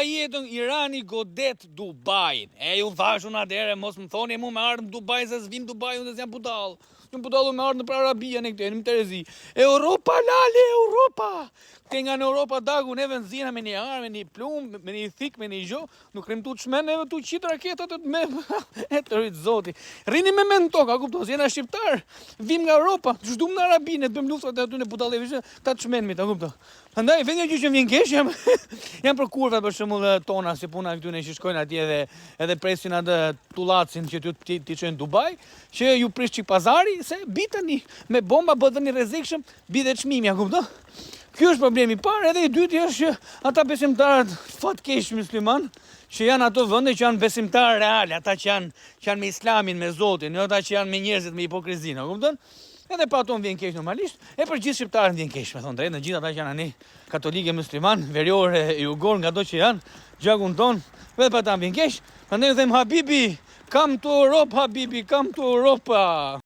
jetën Irani godet Dubajin. E ju thashun atëherë mos më thoni mu me ardhmë Dubaj se s'vim Dubaj unë s'jam budall. Unë budallu me ardhmë për Arabia në këtë, në Terezi. Europa lale, Europa! Këtë nga në Europa dagu neve nxina me një armë, me një plumë, me një thik, me një gjo, nuk rrim tu të shmen neve tu qitë raketat me e të rritë zoti. Rini me men toka, kupton, si jena shqiptar, vim nga Europa, që shdum në Arabinë, të bëm luftat e aty në budalleve, ta të shmen mi, ta kupton. Andaj, vetëm gjë që vjen kesh, jam për kurvat për shembull tona, si puna këtu ne që shkojnë atje edhe presin atë tullacin që ti çojnë në Dubai, që ju prish çik pazari se bitani me bomba bëhet një rrezikshëm, bie çmimi, a kupton? Ky është problemi i parë, edhe i dyti është që ata besimtarët fatkeq musliman, që janë ato vende që janë besimtarë real, ata që janë me Islamin, me Zotin, jo ata që janë me njerëzit me hipokrizinë, a kupton? Edhe pa ato vjen keq normalisht, e për gjithë shqiptarët vjen keq, me thonë drejtë, në gjithë ata që janë ani katolike musliman, veriore, jugor, nga ato që janë, gjakun ton, edhe pa ata vjen keq. Prandaj them Habibi, come to Europe, Habibi, come to Europa.